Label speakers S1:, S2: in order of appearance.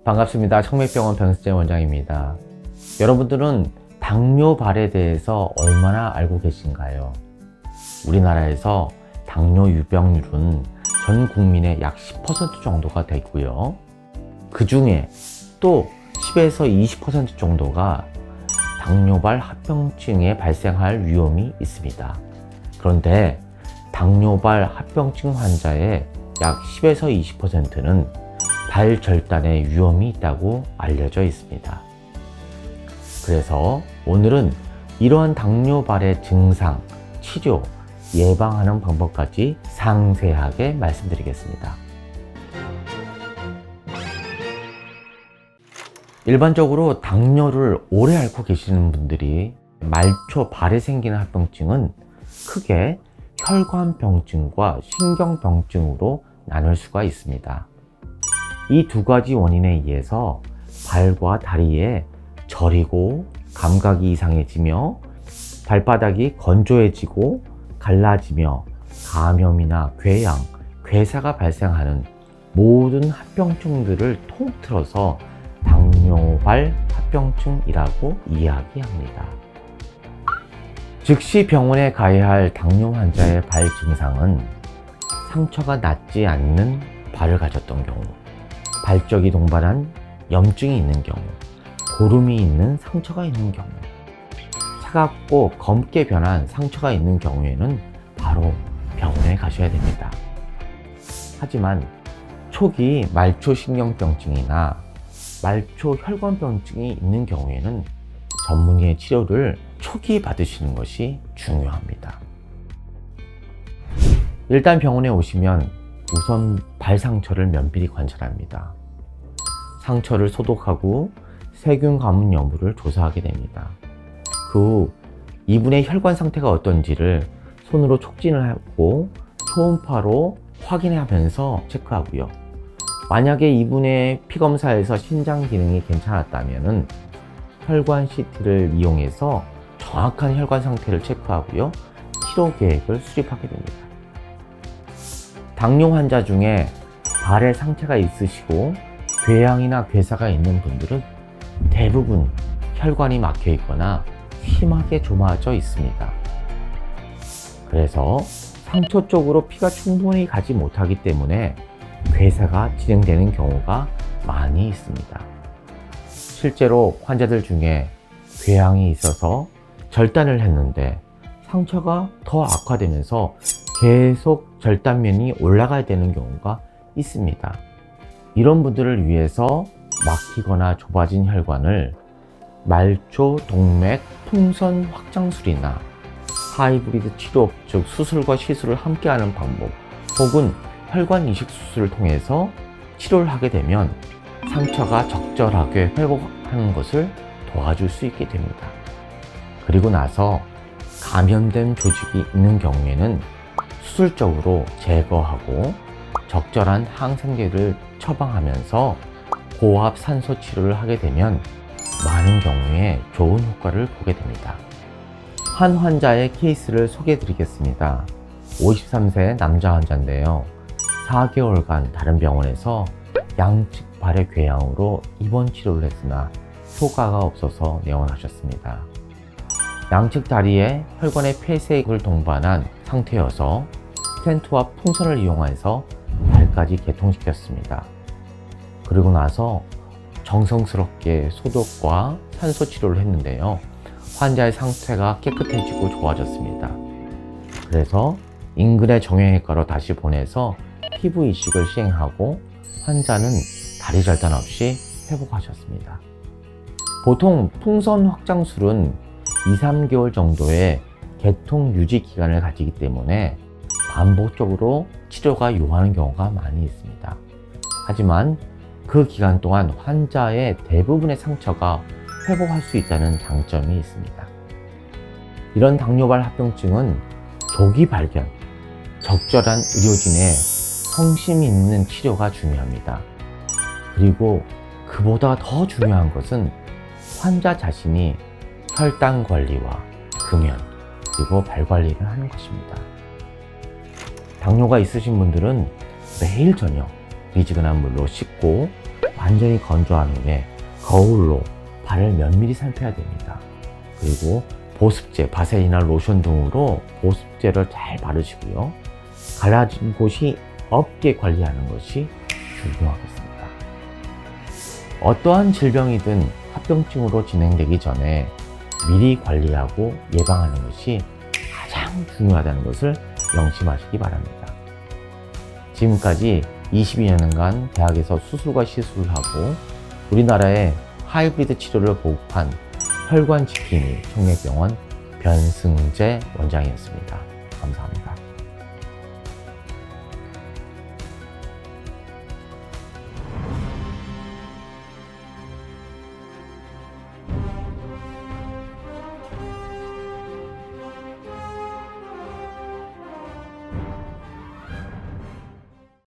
S1: 반갑습니다. 청맥병원 병수재 원장입니다. 여러분들은 당뇨발에 대해서 얼마나 알고 계신가요? 우리나라에서 당뇨 유병률은 전 국민의 약 10% 정도가 되고요. 그 중에 또 10에서 20% 정도가 당뇨발 합병증에 발생할 위험이 있습니다. 그런데 당뇨발 합병증 환자의 약 10에서 20%는 발절단의 위험이 있다고 알려져 있습니다. 그래서 오늘은 이러한 당뇨발의 증상, 치료, 예방하는 방법까지 상세하게 말씀드리겠습니다. 일반적으로 당뇨를 오래 앓고 계시는 분들이 말초 발에 생기는 합병증은 크게 혈관병증과 신경병증으로 나눌 수가 있습니다. 이 두 가지 원인에 의해서 발과 다리에 저리고 감각이 이상해지며 발바닥이 건조해지고 갈라지며 감염이나 궤양, 괴사가 발생하는 모든 합병증들을 통틀어서 당뇨발 합병증이라고 이야기합니다. 즉시 병원에 가야 할 당뇨 환자의 발 증상은 상처가 낫지 않는 발을 가졌던 경우, 발적이 동반한 염증이 있는 경우, 고름이 있는 상처가 있는 경우, 차갑고 검게 변한 상처가 있는 경우에는 바로 병원에 가셔야 됩니다. 하지만 초기 말초신경병증이나 말초혈관병증이 있는 경우에는 전문의의 치료를 초기 받으시는 것이 중요합니다. 일단 병원에 오시면 우선 발 상처를 면밀히 관찰합니다. 상처를 소독하고 세균 가문 여부를 조사하게 됩니다. 그 후 이분의 혈관 상태가 어떤지를 손으로 촉진을 하고 초음파로 확인하면서 체크하고요. 만약에 이분의 피검사에서 신장 기능이 괜찮았다면 혈관 CT를 이용해서 정확한 혈관 상태를 체크하고요. 치료 계획을 수립하게 됩니다. 당뇨 환자 중에 발에 상처가 있으시고 궤양이나 괴사가 있는 분들은 대부분 혈관이 막혀 있거나 심하게 좁아져 있습니다. 그래서 상처 쪽으로 피가 충분히 가지 못하기 때문에 괴사가 진행되는 경우가 많이 있습니다. 실제로 환자들 중에 궤양이 있어서 절단을 했는데 상처가 더 악화되면서 계속 절단면이 올라가야 되는 경우가 있습니다. 이런 분들을 위해서 막히거나 좁아진 혈관을 말초 동맥 풍선 확장술이나 하이브리드 치료, 즉 수술과 시술을 함께하는 방법, 혹은 혈관 이식 수술을 통해서 치료를 하게 되면 상처가 적절하게 회복하는 것을 도와줄 수 있게 됩니다. 그리고 나서 감염된 조직이 있는 경우에는 수술적으로 제거하고 적절한 항생제를 처방하면서 고압 산소 치료를 하게 되면 많은 경우에 좋은 효과를 보게 됩니다. 한 환자의 케이스를 소개해 드리겠습니다. 53세 남자 환자인데요. 4개월간 다른 병원에서 양측 발의 궤양으로 입원 치료를 했으나 효과가 없어서 내원하셨습니다. 양측 다리에 혈관의 폐색을 동반한 상태여서 스텐트와 풍선을 이용해서 발까지 개통시켰습니다. 그리고 나서 정성스럽게 소독과 산소 치료를 했는데요. 환자의 상태가 깨끗해지고 좋아졌습니다. 그래서 인근의 정형외과로 다시 보내서 피부 이식을 시행하고 환자는 다리 절단 없이 회복하셨습니다. 보통 풍선 확장술은 2-3개월 정도의 개통 유지 기간을 가지기 때문에 반복적으로 치료가 요하는 경우가 많이 있습니다. 하지만 그 기간 동안 환자의 대부분의 상처가 회복할 수 있다는 장점이 있습니다. 이런 당뇨발 합병증은 조기 발견, 적절한 의료진의 성심 있는 치료가 중요합니다. 그리고 그보다 더 중요한 것은 환자 자신이 혈당 관리와 금연, 그리고 발 관리를 하는 것입니다. 당뇨가 있으신 분들은 매일 저녁 미지근한 물로 씻고 완전히 건조한 후에 거울로 발을 면밀히 살펴야 됩니다. 그리고 보습제, 바세린이나 로션 등으로 보습제를 잘 바르시고요. 갈라진 곳이 없게 관리하는 것이 중요하겠습니다. 어떠한 질병이든 합병증으로 진행되기 전에 미리 관리하고 예방하는 것이 가장 중요하다는 것을 명심하시기 바랍니다. 지금까지 22년간 대학에서 수술과 시술을 하고 우리나라의 하이브리드 치료를 보급한 혈관지킴이 청래병원 변승재 원장이었습니다. 감사합니다.